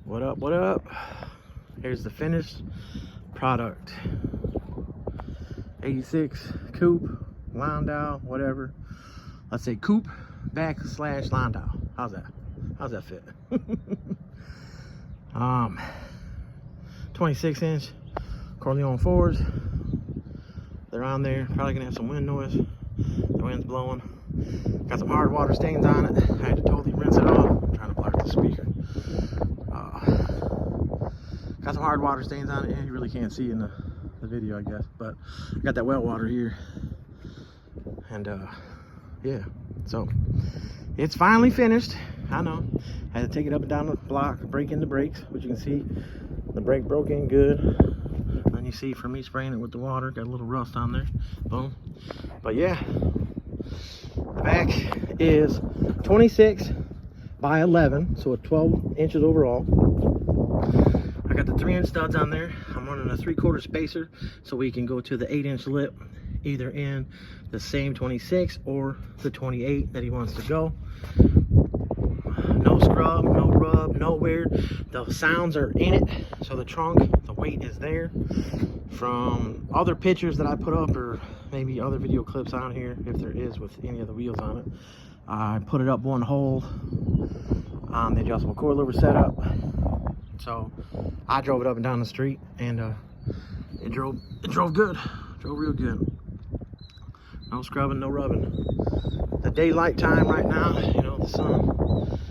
What up, what up? Here's the finished product. 86 coupe, Landau, whatever. Let's say coupe back slash Landau. How's that? How's that fit? 26 inch Corleone Fords. They're on there. Probably gonna have some wind noise. The wind's blowing. Got some hard water stains on it. I had to totally rinse it off. I'm trying to block the speaker. Got some hard water stains on it. You really can't see in the video, I guess. But I got that well water here. And yeah, so it's finally finished. I know. I had to take it up and down the block, break in the brakes, which you can see the brake broke in good. And you see from me spraying it with the water, got a little rust on there. Boom. But yeah, the back is 26 by 11, so 12 inches overall. I got the 3-inch studs on there. I'm running a 3/4 spacer so we can go to the 8-inch lip, either in the same 26 or the 28 that he wants to go. No scrub, no rub, no weird. The sounds are in it, so the trunk, the weight is there. From other pictures that I put up, or maybe other video clips on here, if there is with any of the wheels on it, I put it up one hole on the adjustable coilover setup. So I drove it up and down the street, and it drove good, drove real good. No scrubbing, no rubbing. The daylight time right now, you know, the sun.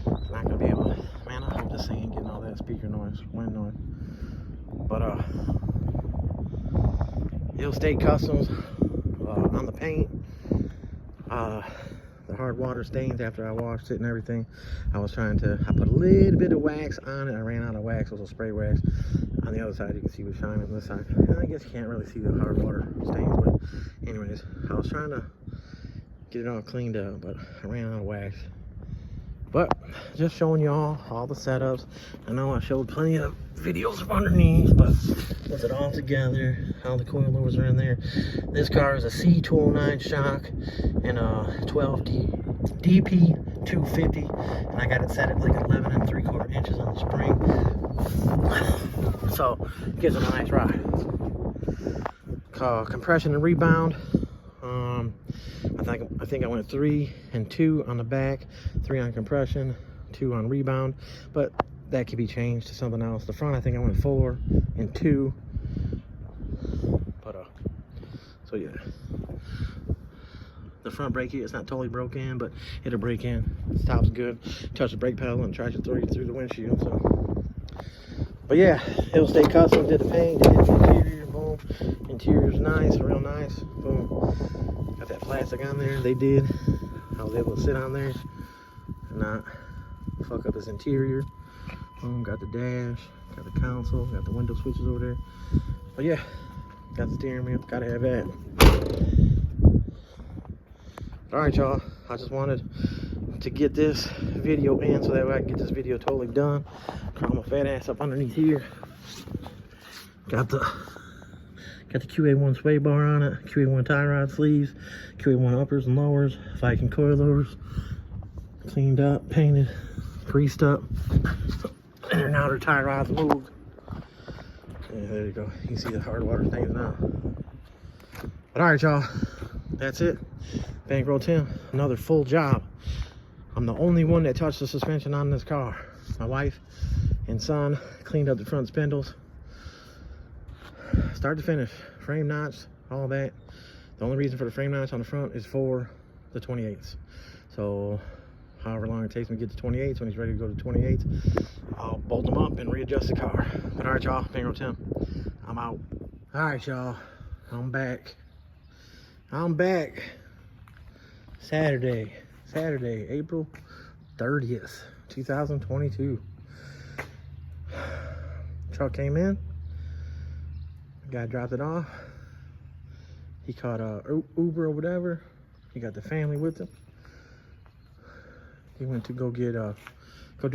I'm not gonna be able to, man, I hope this thing ain't getting all that speaker noise, wind noise. But Hill State Customs on the paint. The hard water stains after I washed it and everything. I put a little bit of wax on it. I ran out of wax, also spray wax. On the other side, you can see what's shining. On this side, I guess you can't really see the hard water stains, but anyways, I was trying to get it all cleaned up, but I ran out of wax. But just showing y'all all the setups. I know I showed plenty of videos of underneath, but with it all together, all the coilovers are in there. This car is a C209 shock and a 12D DP 250, and I got it set at like 11 3/4 inches on the spring, so it gives it a nice ride. Compression and rebound. I think I went 3 and 2 on the back, 3 on compression, 2 on rebound, but that could be changed to something else. The front, I think I went 4 and 2, but so yeah, the front brake here, it's not totally broken, but it'll break in. The top's good. Touch the brake pedal and tries to throw you through the windshield. So, but yeah, Hill State Customs did the paint, did the interior, boom. Interior's nice, real nice, boom. Got that plastic on there, they did. I was able to sit on there and not fuck up this interior. Boom, got the dash, got the console, got the window switches over there. But yeah, got the steering wheel, gotta have that. All right, y'all, I just wanted to get this video in so that way I can get this video totally done. Crawl my fat ass up underneath here. Got the QA1 sway bar on it, QA1 tie rod sleeves, QA1 uppers and lowers, Viking coilovers, cleaned up, painted, greased up, and now their tie rods moved. Yeah, there you go. You can see the hard water stains now. But all right, y'all, that's it. Bankroll Tim, another full job. I'm the only one that touched the suspension on this car. My wife and son cleaned up the front spindles. Start to finish, frame notch, all that. The only reason for the frame notch on the front is for the 28s. So however long it takes me to get to 28s, when he's ready to go to 28s, I'll bolt them up and readjust the car. But all right, y'all, Bankroll Tim, I'm out. All right, y'all, I'm back. Saturday, April 30th, 2022. Truck came in. Guy dropped it off. He caught a Uber or whatever. He got the family with him. He went to go do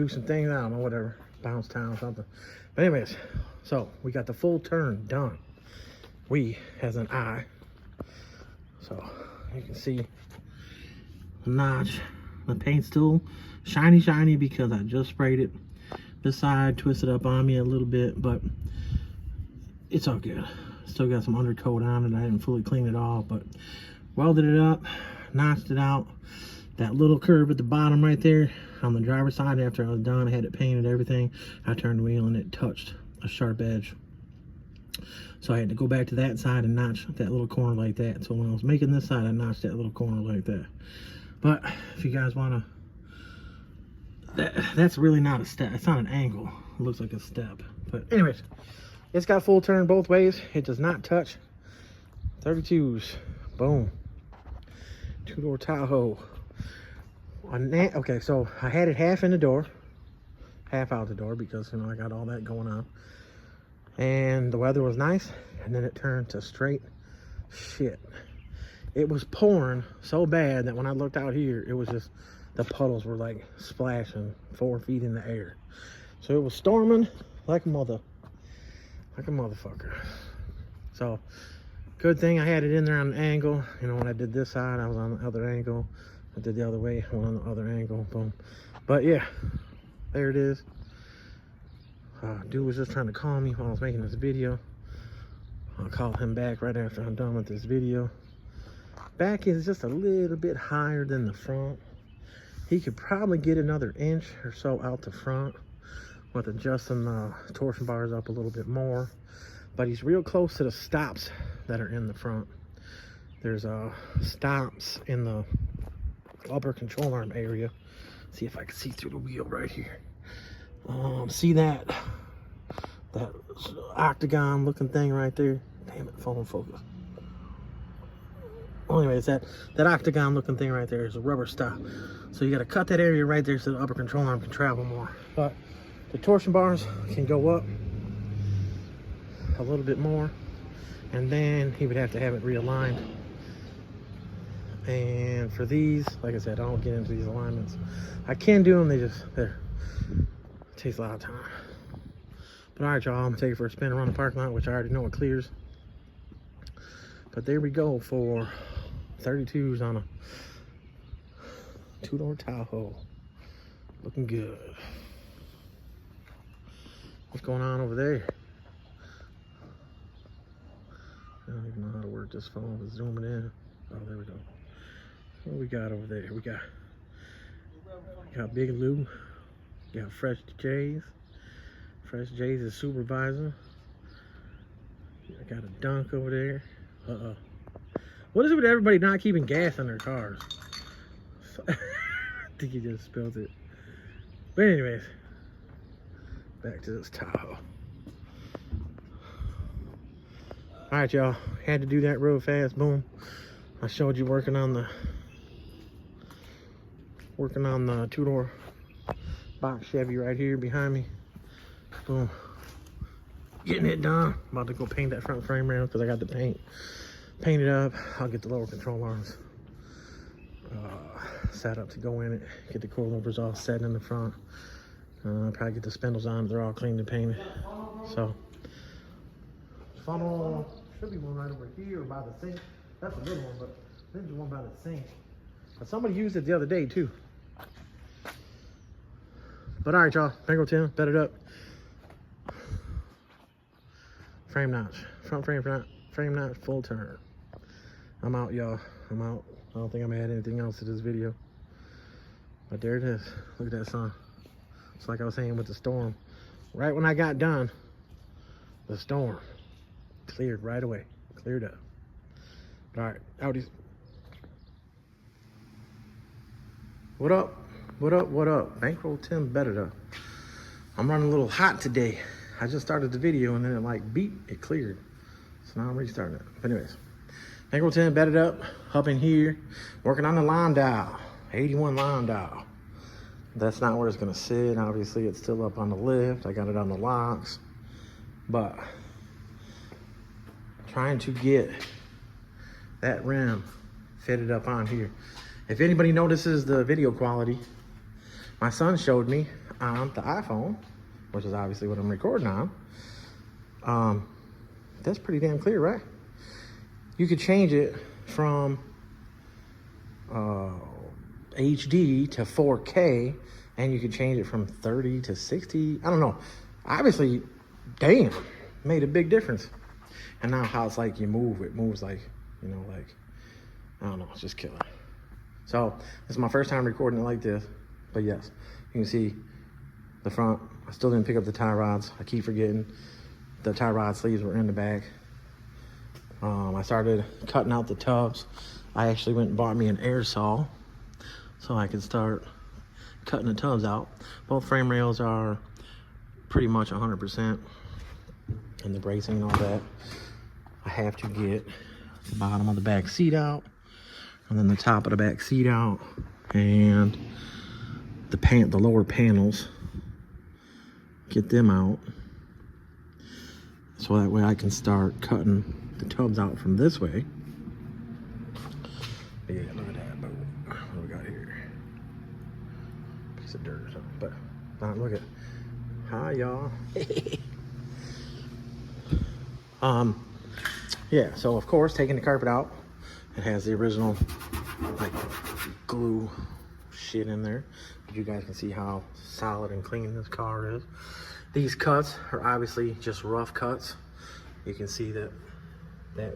some things. I don't know, whatever, bounce town or something. But anyways, so we got the full turn done. We as an I. So you can see the notch. The paint's still shiny because I just sprayed it. This side twisted up on me a little bit, but it's all good. Still got some undercoat on it. I didn't fully clean it off, but welded it up, notched it out. That little curve at the bottom right there on the driver's side, after I was done, I had it painted, everything. I turned the wheel and it touched a sharp edge. So I had to go back to that side and notch that little corner like that. So when I was making this side, I notched that little corner like that. But if you guys want to, that's really not a step. It's not an angle. It looks like a step. But anyways, it's got full turn both ways. It does not touch. 32s. Boom. Two-door Tahoe. Okay, so I had it half in the door, half out the door, because, you know, I got all that going on. And the weather was nice, and then it turned to straight shit. It was pouring so bad that when I looked out here, it was just, the puddles were like splashing 4 feet in the air. So it was storming like a motherfucker. So good thing I had it in there on an angle. You know, when I did this side, I was on the other angle. I did the other way, I went on the other angle, boom. But yeah, there it is. Dude was just trying to call me while I was making this video. I'll call him back right after I'm done with this video. Back is just a little bit higher than the front. He could probably get another inch or so out the front with adjusting the torsion bars up a little bit more. But he's real close to the stops that are in the front. There's stops in the upper control arm area. See if I can see through the wheel right here. See that octagon looking thing right there? Damn it, phone focus. Well, anyways, that octagon looking thing right there is a rubber stop. So you got to cut that area right there so the upper control arm can travel more. But the torsion bars can go up a little bit more, and then he would have to have it realigned. And for these, like I said, I don't get into these alignments. I can do them, it takes a lot of time. But all right, y'all, I'm gonna take it for a spin around the parking lot, which I already know it clears. But there we go for 32s on a two-door Tahoe. Looking good. What's going on over there? I don't even know how to work this phone with zooming in. Oh, there we go. What we got over there? We got Big Lou. We got Fresh J's. Fresh J's is supervisor. I got a dunk over there. Uh-oh. What is it with everybody not keeping gas in their cars? I think he just spilled it. But anyways, back to this Tahoe. All right, y'all. Had to do that real fast. Boom. I showed you working on the two-door box Chevy right here behind me. Boom. Getting it done. About to go paint that front frame around because I got the paint painted up. I'll get the lower control arms set up to go in it. Get the coilovers all set in the front. Probably get the spindles on. They're all cleaned and painted. So, funnel should be one right over here by the sink. That's a good one, but there's one by the sink. But somebody used it the other day too. But all right, y'all. Bankrol 10, bedded up. Frame notch, front frame notch, full turn. I'm out, y'all. I'm out. I don't think I'm gonna add anything else to this video. But there it is. Look at that sun. It's like I was saying with the storm. Right when I got done, the storm cleared right away. Cleared up. All right, outies. What up? What up? What up? Bankrol 10 bedded up. I'm running a little hot today. I just started the video and then it like beep, it cleared. So now I'm restarting it. But anyways, Bankrol 10 bedded up in here, working on the line dial, 81 line dial. That's not where it's gonna sit. Obviously it's still up on the lift. I got it on the locks, but trying to get that rim fitted up on here. If anybody notices the video quality, my son showed me on the iPhone, which is obviously what I'm recording on. That's pretty damn clear, right? You could change it from HD to 4K and you could change it from 30 to 60. I don't know. Obviously, damn, made a big difference. And now how it's like you move, it moves like, you know, like, I don't know, it's just killer. So this is my first time recording it like this, but yes, you can see the front. I still didn't pick up the tie rods. I keep forgetting the tie rod sleeves were in the back. I started cutting out the tubs. I actually went and bought me an air saw so I could start cutting the tubs out. Both frame rails are pretty much 100%, and the bracing and all that. I have to get the bottom of the back seat out, and then the top of the back seat out, and the lower panels, get them out, so that way I can start cutting the tubs out from this way. But yeah, look at that. Boom. What do we got here? Piece of dirt or something. But look at. Hi, y'all. Yeah. So of course, taking the carpet out, it has the original like glue shit in there. But you guys can see how solid and clean this car is. These cuts are obviously just rough cuts. You can see that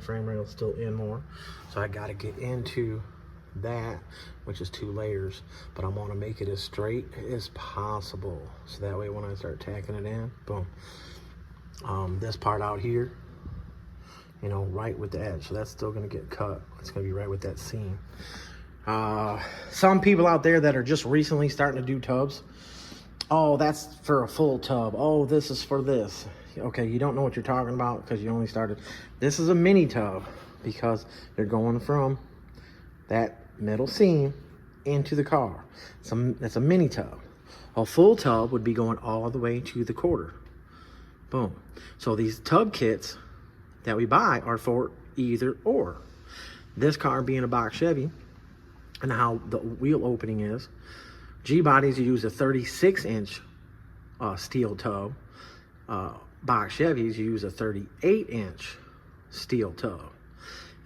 frame rail is still in more. So I got to get into that, which is 2 layers. But I want to make it as straight as possible. So that way when I start tacking it in, boom. This part out here, you know, right with the edge. So that's still going to get cut. It's going to be right with that seam. Some people out there that are just recently starting to do tubs, oh, that's for a full tub. Oh, this is for this. Okay, you don't know what you're talking about because you only started. This is a mini tub because they're going from that middle seam into the car. It's a mini tub. A full tub would be going all the way to the quarter. Boom. So these tub kits that we buy are for either or. This car being a box Chevy, and how the wheel opening is, G-bodies, you use a 36-inch steel tub. Box Chevys, you use a 38-inch steel tub.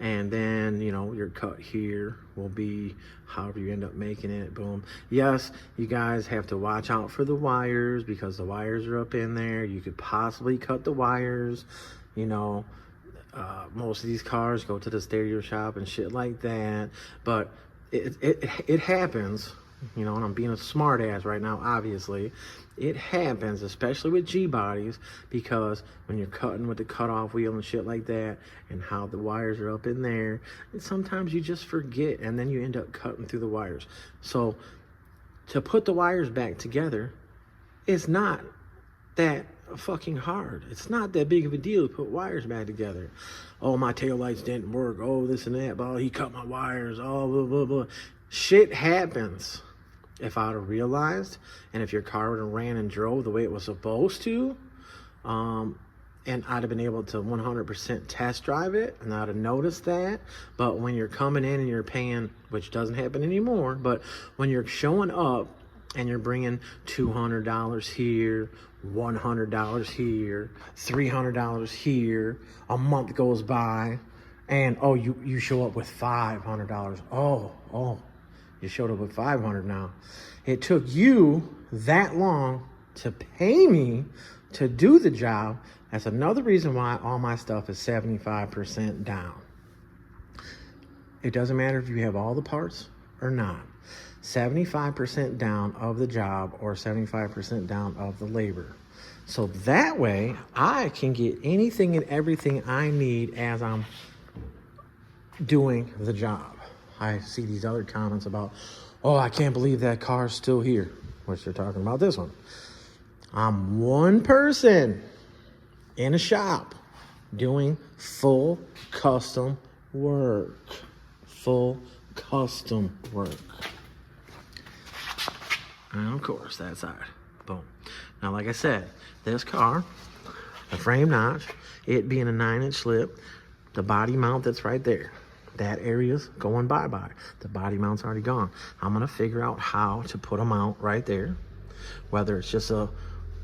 And then, you know, your cut here will be however you end up making it. Boom. Yes, you guys have to watch out for the wires because the wires are up in there. You could possibly cut the wires. You know, most of these cars go to the stereo shop and shit like that. But it happens. You know, and I'm being a smart ass right now, obviously. It happens, especially with G-bodies, because when you're cutting with the cutoff wheel and shit like that, and how the wires are up in there, and sometimes you just forget, and then you end up cutting through the wires. So, to put the wires back together, it's not that fucking hard. It's not that big of a deal to put wires back together. Oh, my taillights didn't work. Oh, this and that. Oh, he cut my wires. Oh, blah, blah, blah. Shit happens. If I'd have realized, and if your car would have ran and drove the way it was supposed to, and I'd have been able to 100% test drive it, and I'd have noticed that. But when you're coming in and you're paying, which doesn't happen anymore, but when you're showing up and you're bringing $200 here, $100 here, $300 here, a month goes by, and oh, you show up with $500. Oh. You showed up with $500 now. It took you that long to pay me to do the job. That's another reason why all my stuff is 75% down. It doesn't matter if you have all the parts or not. 75% down of the job or 75% down of the labor. So that way I can get anything and everything I need as I'm doing the job. I see these other comments about, oh, I can't believe that car's still here, which they're talking about this one. I'm one person in a shop doing full custom work. Full custom work. And of course, that side. Boom. Now, like I said, this car, the frame notch, it being a 9-inch slip, the body mount that's right there. That area's going bye-bye. The body mount's already gone. I'm going to figure out how to put a mount right there, whether it's just a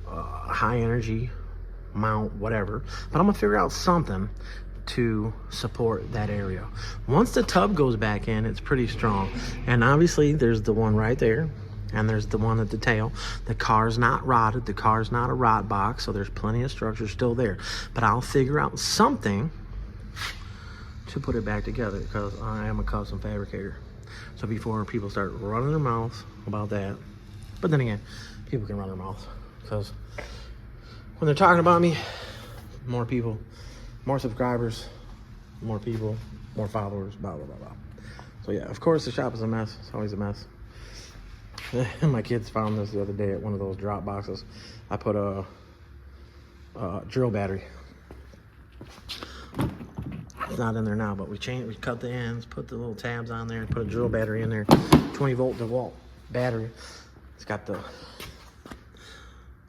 high-energy mount, whatever. But I'm going to figure out something to support that area. Once the tub goes back in, it's pretty strong. And obviously, there's the one right there. And there's the one at the tail. The car's not rotted. The car's not a rot box, so there's plenty of structure still there. But I'll figure out something to put it back together because I am a custom fabricator. So before people start running their mouths about that, but then again, people can run their mouths because when they're talking about me, more people, more subscribers, more people, more followers, blah, blah, blah, blah. So yeah, of course the shop is a mess. It's always a mess. My kids found this the other day at one of those drop boxes. I put a drill battery. It's not in there now, but we cut the ends, put the little tabs on there, put a drill battery in there, 20 volt DeWalt battery. It's got the,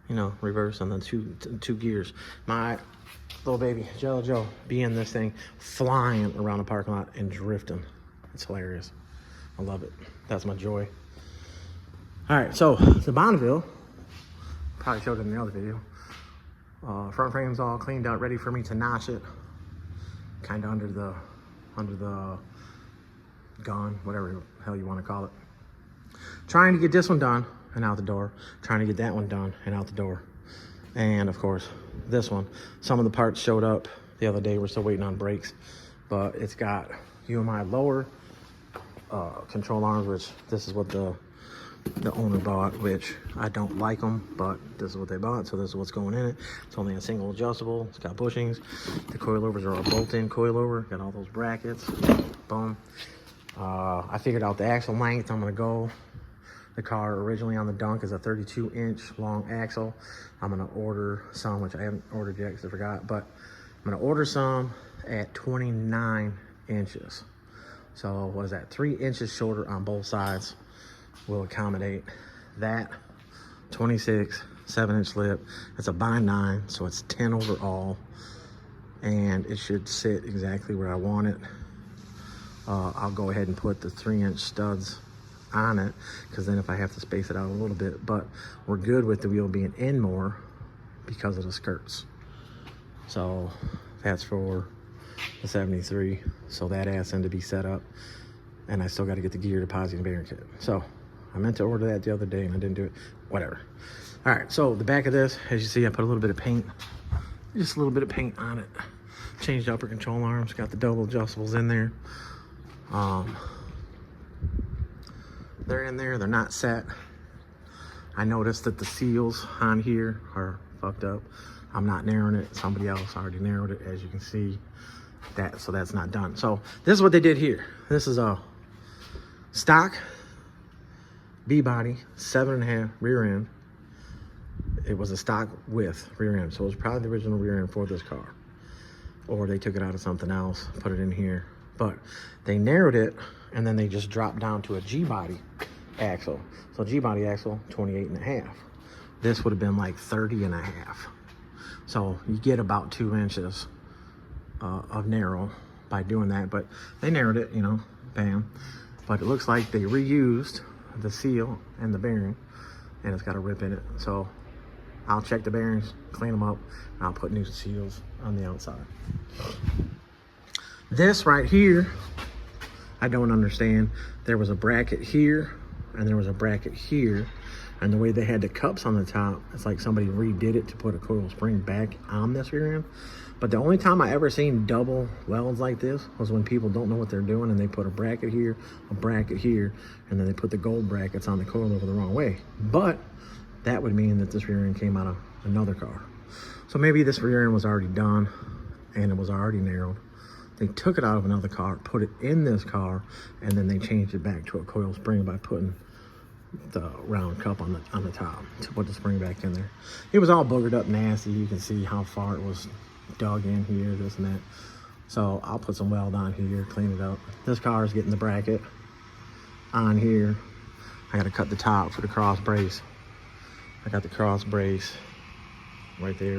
you know, reverse and then two gears. My little baby Jello Joe be in this thing, flying around the parking lot and drifting. It's hilarious. I love it. That's my joy. All right, so the Bonneville, probably showed it in the other video. Front frame's all cleaned out, ready for me to notch it. Kind of under the gun, whatever the hell you want to call it. Trying to get this one done and out the door. Trying to get that one done and out the door. And of course, this one. Some of the parts showed up the other day. We're still waiting on brakes, but it's got UMI lower control arms, which this is what the owner bought, which I don't like them, but this is what they bought, so this is what's going in it. It's only a single adjustable. It's got bushings. The coilovers are a bolt-in coilover. Got all those brackets. Boom. I figured out the axle length. I'm gonna go. The car originally on the Dunk is a 32-inch long axle. I'm gonna order some, which I haven't ordered yet because I forgot, but I'm gonna order some at 29 inches. So what is that? 3 inches shorter on both sides will accommodate that. 26 7-inch lip. It's a by 9, so it's 10 overall, and it should sit exactly where I want it. I'll go ahead and put the 3-inch studs on it, because then if I have to space it out a little bit, but we're good with the wheel being in more because of the skirts. So that's for the 73, so that ass end to be set up, and I still got to get the gear deposit and bearing kit. So I meant to order that the other day and I didn't do it. Whatever. All right, so the back of this, as you see, I put a little bit of paint, just a little bit of paint on it. Changed upper control arms, got the double adjustables in there. They're in there, they're not set. I noticed that the seals on here are fucked up. I'm not narrowing it. Somebody else already narrowed it, as you can see. So that's not done. So this is what they did here. This is a stock B-body, 7.5 rear end. It was a stock width rear end, so it was probably the original rear end for this car. Or they took it out of something else, put it in here. But they narrowed it, and then they just dropped down to a G-body axle. So G-body axle, 28.5. This would have been like 30.5. So you get about 2 inches of narrow by doing that. But they narrowed it, you know, bam. But it looks like they reused the seal and the bearing, and it's got a rip in it. So I'll check the bearings, clean them up, and I'll put new seals on the outside. This right here, I don't understand. There was a bracket here, and there was a bracket here, and the way they had the cups on the top, it's like somebody redid it to put a coil spring back on this rear end. But the only time I ever seen double welds like this was when people don't know what they're doing and they put a bracket here, and then they put the gold brackets on the coilover the wrong way. But that would mean that this rear end came out of another car. So maybe this rear end was already done and it was already narrowed. They took it out of another car, put it in this car, and then they changed it back to a coil spring by putting the round cup on the top to put the spring back in there. It was all boogered up nasty. You can see how far it was dug in here, this and that. So I'll put some weld on here, clean it up. This car is getting the bracket on here. I got to cut the top for the cross brace. I got the cross brace right there,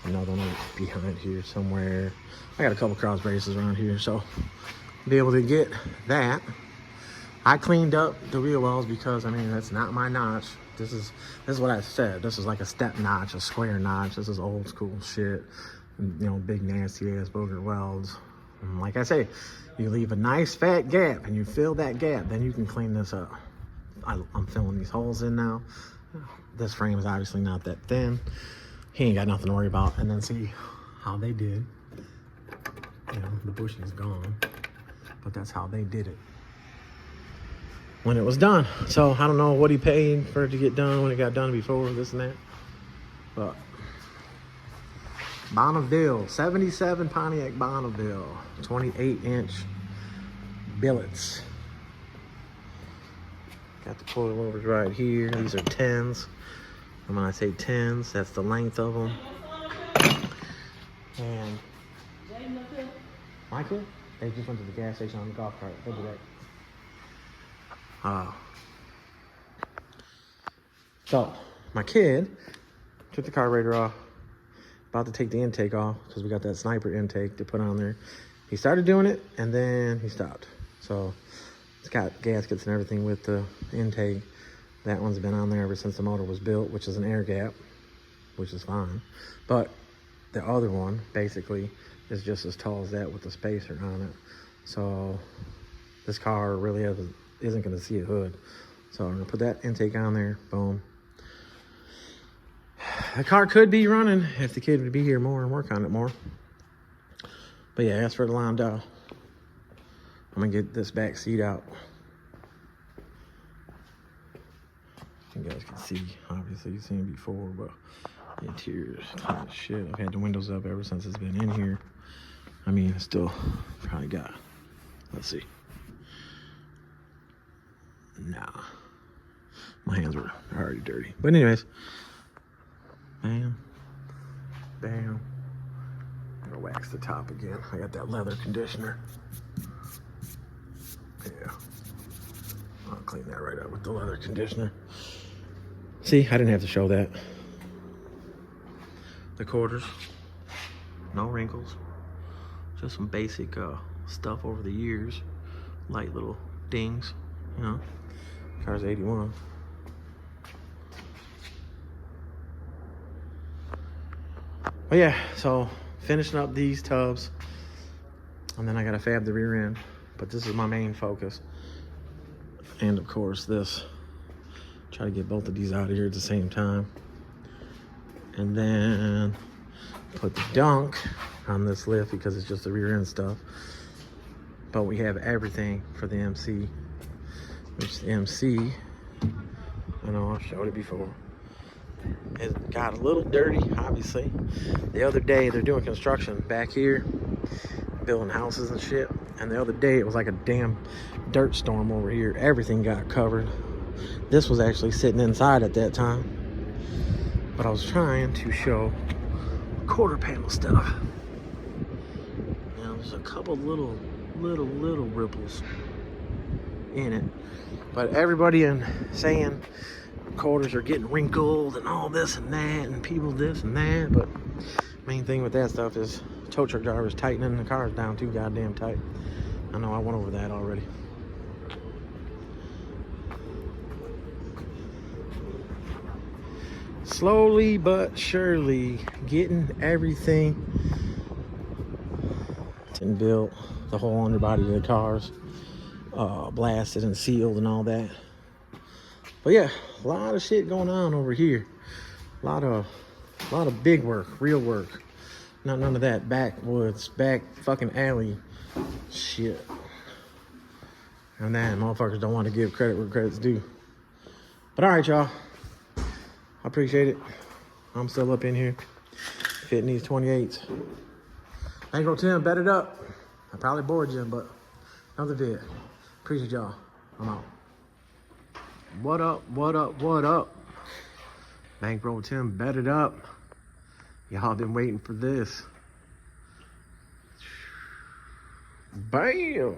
another one behind here somewhere. I got a couple cross braces around here, so I'll be able to get that. I cleaned up the wheel wells because, I mean, that's not my notch. This is what I said. This is like a step notch, a square notch. This is old school shit. You know, big nasty ass booger welds. And like I say, you leave a nice fat gap and you fill that gap, then you can clean this up. I'm filling these holes in now. This frame is obviously not that thin. He ain't got nothing to worry about. And then see how they did. You know, the bushing's gone, but that's how they did it when it was done. So I don't know what he paid for it to get done when it got done before, this and that. But Bonneville, 77 Pontiac Bonneville, 28-inch billets. Got the coilovers right here. These are 10s. And when I say 10s, that's the length of them. And Michael, they just went to the gas station on the golf cart. They'll do that. So my kid took the carburetor off, about to take the intake off because we got that sniper intake to put on there. He started doing it and then he stopped. So it's got gaskets and everything with the intake. That one's been on there ever since the motor was built, which is an air gap, which is fine. But the other one basically is just as tall as that with the spacer on it. So this car really isn't going to see a hood. So I'm going to put that intake on there. Boom. The car could be running if the kid would be here more and work on it more. But yeah, as for the line down, I'm going to get this back seat out. You guys can see, obviously you've seen it before, but the interior is clean as shit. I've had the windows up ever since it's been in here. I mean, it's still probably got, let's see. Nah, my hands were already dirty. But anyways, bam, bam. I'm gonna wax the top again. I got that leather conditioner. Yeah, I'll clean that right up with the leather conditioner. See, I didn't have to show that. The quarters, no wrinkles, just some basic stuff over the years, light little dings, you know. Car's 81. But yeah, so finishing up these tubs, and then I gotta fab the rear end, but this is my main focus. And of course this, try to get both of these out of here at the same time. And then put the dunk on this lift because it's just the rear end stuff. But we have everything for the MC, which the MC, I know I've showed it before, it got a little dirty, obviously. The other day, they're doing construction back here, building houses and shit. And the other day, it was like a damn dirt storm over here. Everything got covered. This was actually sitting inside at that time. But I was trying to show quarter panel stuff. Now, there's a couple little ripples in it. But everybody in saying quarters are getting wrinkled and all this and that, and people this and that. But main thing with that stuff is tow truck drivers tightening the cars down too goddamn tight. I know I went over that already. Slowly but surely getting everything and built, the whole underbody of the cars blasted and sealed and all that. But yeah, a lot of shit going on over here. A lot of big work, real work. Not none of that backwoods, back fucking alley shit. And then motherfuckers don't want to give credit where credit's due. But all right, y'all. I appreciate it. I'm still up in here fitting these 28s. Bankroll Tim, bet it up. I probably bored you, but another vid. Appreciate y'all. I'm out. What up, what up, what up? Bankroll Tim, bet it up. Y'all been waiting for this. Bam!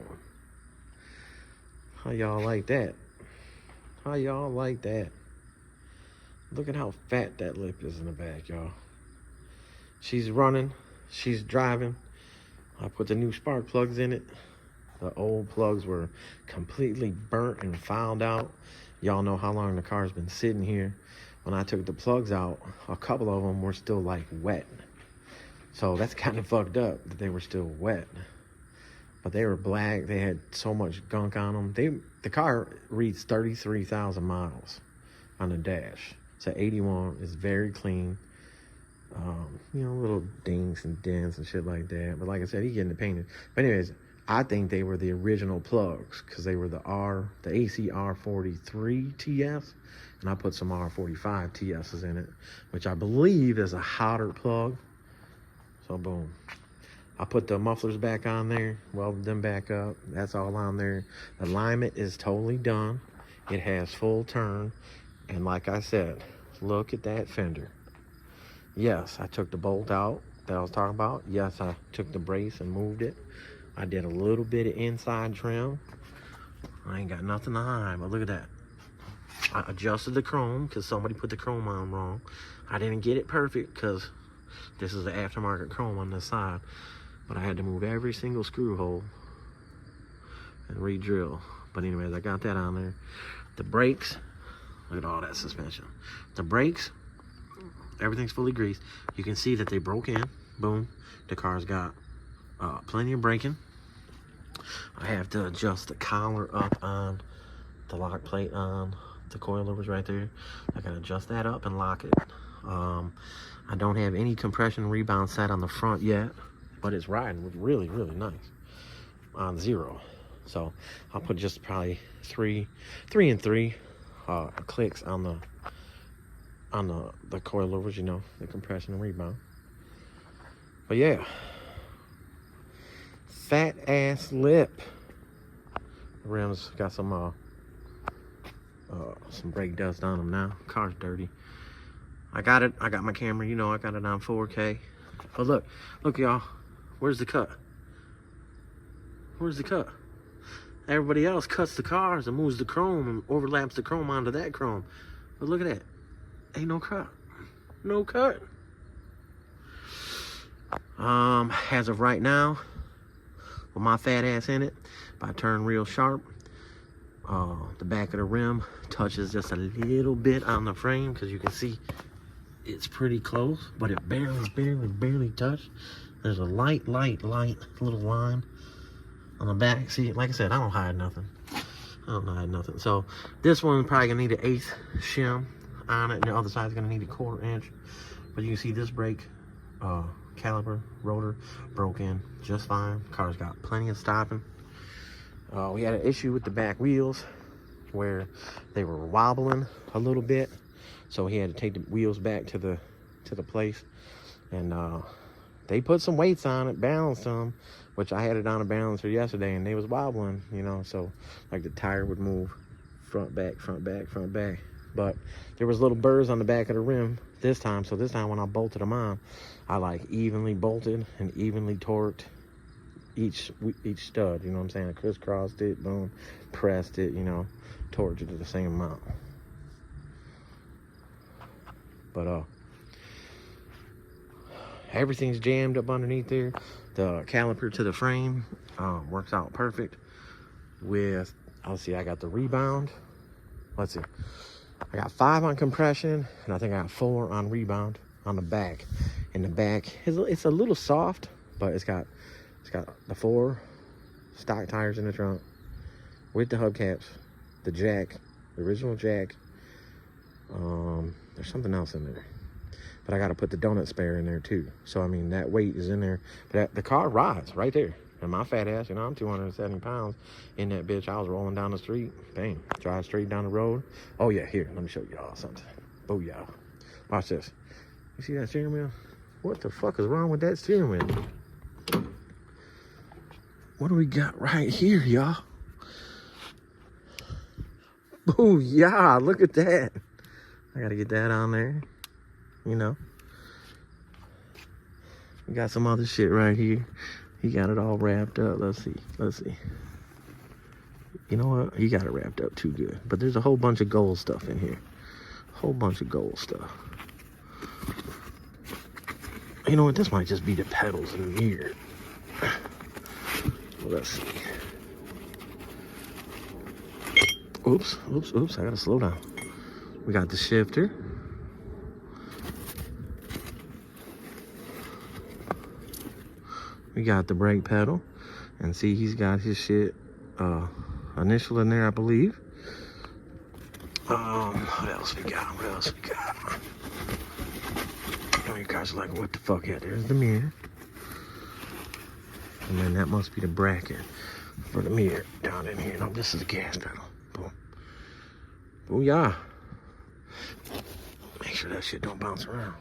How y'all like that? How y'all like that? Look at how fat that lip is in the back, y'all. She's running. She's driving. I put the new spark plugs in it. The old plugs were completely burnt and fouled out. Y'all know how long the car's been sitting here. When I took the plugs out, a couple of them were still like wet. So that's kind of fucked up that they were still wet. but they were black. They had so much gunk on them. The car reads 33,000 miles on the dash. So 81 is very clean. You know, little dings and dents and shit like that. But like I said, he getting it painted. But anyways, I think they were the original plugs because they were the AC R43 TS, and I put some R45 TSs in it, which I believe is a hotter plug. So boom. I put the mufflers back on there, welded them back up. That's all on there. The alignment is totally done. It has full turn. And like I said, look at that fender. Yes, I took the bolt out that I was talking about. Yes, I took the brace and moved it. I did a little bit of inside trim. I ain't got nothing to hide, but look at that. I adjusted the chrome because somebody put the chrome on wrong. I didn't get it perfect because this is the aftermarket chrome on this side. But I had to move every single screw hole and re-drill. But anyways, I got that on there. The brakes, look at all that suspension. The brakes, everything's fully greased. You can see that they broke in. Boom. The car's got plenty of braking. I have to adjust the collar up on the lock plate on the coilovers right there. I gotta adjust that up and lock it. I don't have any compression rebound set on the front yet, but it's riding really, really nice on 0. So I'll put just probably three and 3 clicks on the coilovers, you know, the compression and rebound. But yeah, fat ass lip. The rims got some brake dust on them now. Car's dirty. I got it. I got my camera, you know, I got it on 4K. But look y'all, where's the cut? Where's the cut? Everybody else cuts the cars and moves the chrome and overlaps the chrome onto that chrome. But look at that. Ain't no cut. No cut. As of right now, with my fat ass in it, if I turn real sharp, the back of the rim touches just a little bit on the frame because you can see it's pretty close, but it barely touched. There's a light little line on the back. See, like I said, I don't hide nothing. So this one's probably gonna need an 1/8 shim on it, and the other side's gonna need a 1/4 inch. But you can see this brake caliper rotor broke in just fine. Car's got plenty of stopping. We had an issue with the back wheels where they were wobbling a little bit, so he had to take the wheels back to the place, and they put some weights on it, balanced them, which I had it on a balancer yesterday, and they was wobbling, you know, so like the tire would move front back. But there was little burrs on the back of the rim this time, so this time when I bolted them on, I like evenly bolted and evenly torqued each stud, you know what I'm saying? I crisscrossed it, boom, pressed it, you know, torqued it to the same amount. But everything's jammed up underneath there. The caliper to the frame works out perfect with, let's see, I got the rebound. Let's see, I got 5 on compression, and I think I got 4 on rebound on the back. And the back, it's a little soft, but it's got the 4 stock tires in the trunk with the hubcaps, the jack, the original jack. There's something else in there, but I got to put the donut spare in there too. So I mean, that weight is in there, but the car rides right there. And my fat ass, you know, I'm 270 pounds in that bitch. I was rolling down the street, bang, drive straight down the road. Oh yeah, here, let me show y'all something. Booyah. Watch this. You see that steering wheel? What the fuck is wrong with that steering wheel? What do we got right here, y'all? Booyah, look at that. I gotta get that on there, you know. We got some other shit right here. He got it all wrapped up. Let's see. You know what? He got it wrapped up too good. But there's a whole bunch of gold stuff in here. Whole bunch of gold stuff. You know what? This might just be the pedals in here. Let's see. Oops. I gotta slow down. We got the shifter. We got the brake pedal. And see, he's got his shit initial in there, I believe. What else we got? What else we got? Oh, you guys are like, what the fuck? Yeah, there's the mirror. And then that must be the bracket for the mirror down in here. No, this is the gas pedal. Boom. Oh, yeah. Make sure that shit don't bounce around.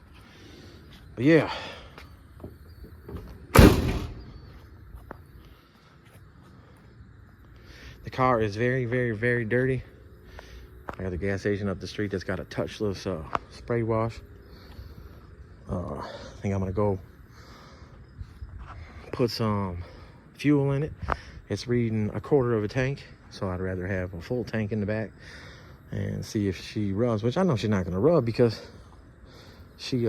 But yeah. The car is very, very, very dirty. I got the gas station up the street that's got a touchless spray wash. I think I'm gonna go put some fuel in it. It's reading 1/4 of a tank, so I'd rather have a full tank in the back and see if she rubs, which I know she's not gonna rub because she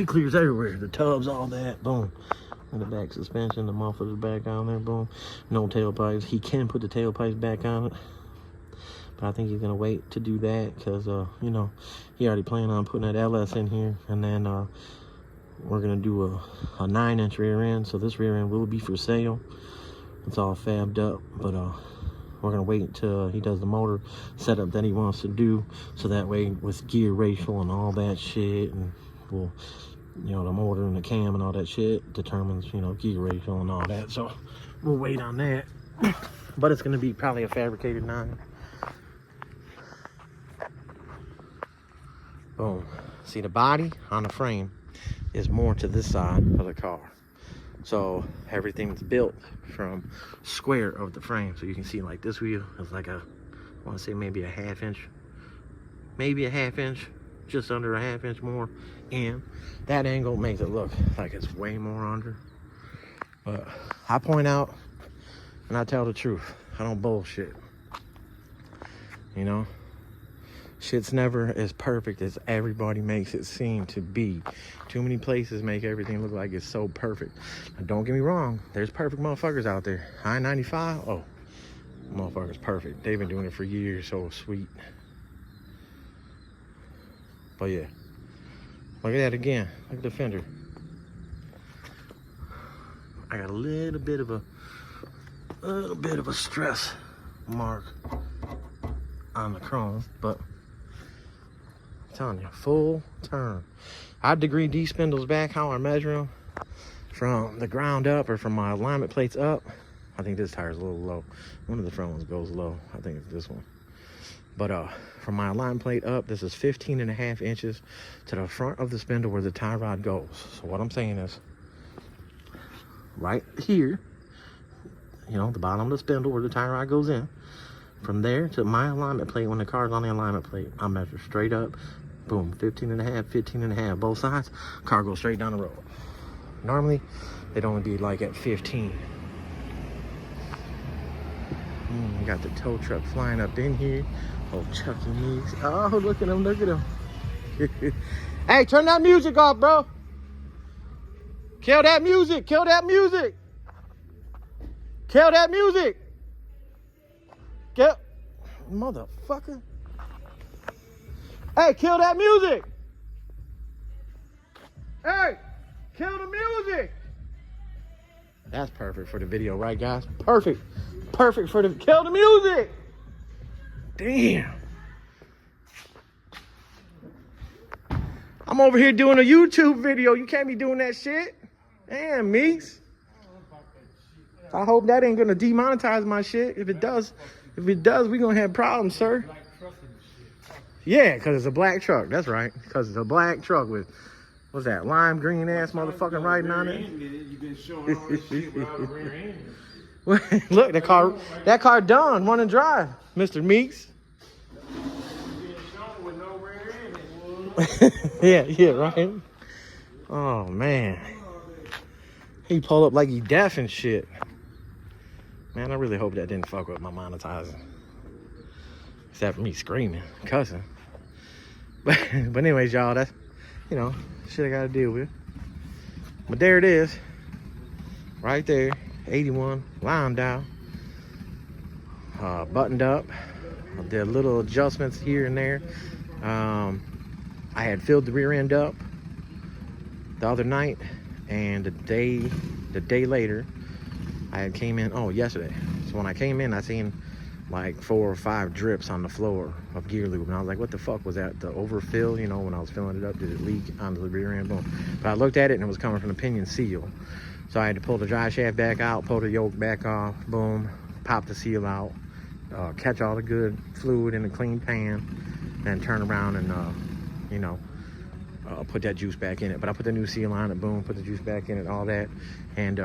clears everywhere. The tubs, all that, boom. And the back suspension, the muffler's back on there, boom. No tailpipes. He can put the tailpipes back on it, but I think he's gonna wait to do that because you know, he already planned on putting that LS in here, and then we're gonna do a 9-inch rear end. So this rear end will be for sale. It's all fabbed up, but we're gonna wait until he does the motor setup that he wants to do, so that way with gear ratio and all that shit, and we'll, you know, the motor and the cam and all that shit determines, you know, gear ratio and all that. So we'll wait on that. But it's gonna be probably a fabricated 9. Boom. See, the body on the frame is more to this side of the car. So everything's built from square of the frame. So you can see like this wheel is like a, I want to say maybe a 1/2 inch, maybe a 1/2 inch, just under a 1/2 inch more. And that angle makes it look like it's way more under. But I point out and I tell the truth. I don't bullshit. You know? Shit's never as perfect as everybody makes it seem to be. Too many places make everything look like it's so perfect. Now, don't get me wrong. There's perfect motherfuckers out there. I-95, oh, motherfucker's perfect. They've been doing it for years, so sweet. But yeah. Look at that again. Look at the fender. I got a little bit of a stress mark on the chrome, but I'm telling you, full turn. I degree these spindles back, how I measure them, from the ground up or from my alignment plates up. I think this tire's a little low. One of the front ones goes low. I think it's this one. But from my alignment plate up, this is 15.5 inches to the front of the spindle where the tie rod goes. So what I'm saying is, right here, you know, the bottom of the spindle where the tie rod goes in, from there to my alignment plate, when the car's on the alignment plate, I measure straight up, boom, 15.5, 15.5, both sides, car goes straight down the road. Normally, they'd only be like at 15. We got the tow truck flying up in here. Oh, Chucky Meeks. Oh, look at him, look at him. Hey, turn that music off, bro. Kill that music, kill that music. Kill that music. Kill, motherfucker. Hey, kill that music. Hey, kill the music. That's perfect for the video, right, guys? Perfect. Perfect for the, kill the music. Damn. I'm over here doing a YouTube video. You can't be doing that shit. Damn, Meeks. I hope that ain't gonna demonetize my shit. If it does, we're gonna have problems, sir. Yeah, because it's a black truck. That's right. Because it's a black truck with, what's that, lime green ass motherfucking writing on it. You've been showing all this shit without a rear end. Look, that car done, run and drive, Mr. Meeks. Yeah, right. Oh man, he pulled up like he deaf and shit. Man, I really hope that didn't fuck with my monetizing. Except for me screaming, cussing. But anyways, y'all, that's, you know, shit I gotta deal with. But there it is, right there, 81, lined out, buttoned up. I did little adjustments here and there. I had filled the rear end up the other night, and the day later, I had came in, yesterday. So when I came in, I seen like 4 or 5 drips on the floor of gear lube. And I was like, what the fuck was that? The overfill, you know, when I was filling it up, did it leak onto the rear end? Boom. But I looked at it and it was coming from the pinion seal. So I had to pull the dry shaft back out, pull the yoke back off, boom, pop the seal out, catch all the good fluid in a clean pan, and turn around and, put that juice back in it. But I put the new seal on it, boom, put the juice back in it, all that. And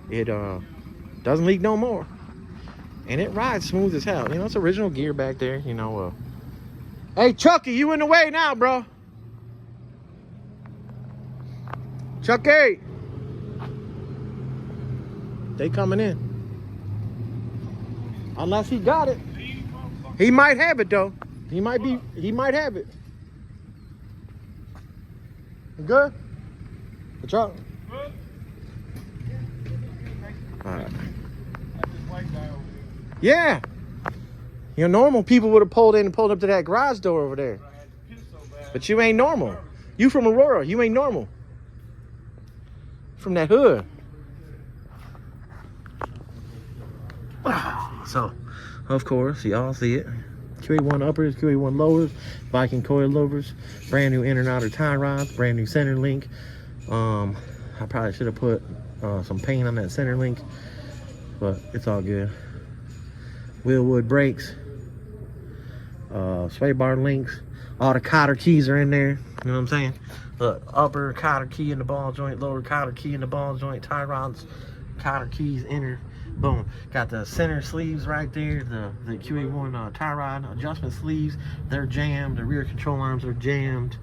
it doesn't leak no more. And it rides smooth as hell. You know, it's original gear back there, you know. Hey, Chucky, you in the way now, bro. Chucky. They coming in. Unless he got it. He might have it, though. He might have it. You good? The truck? All right. Yeah. You know, normal people would have pulled in and pulled up to that garage door over there. But you ain't normal. You from Aurora. You ain't normal. From that hood. So, of course, y'all see it. QA1 uppers, QA1 lowers, Viking coil lowers, brand new inner and outer tie rods, brand new center link. I probably should have put some paint on that center link, but it's all good. Wheel wood brakes, sway bar links, all the cotter keys are in there. You know what I'm saying? Look, upper cotter key in the ball joint, lower cotter key in the ball joint, tie rods, cotter keys, inner. Boom. Got the center sleeves right there, the QA1 tie rod adjustment sleeves. They're jammed. The rear control arms are jammed.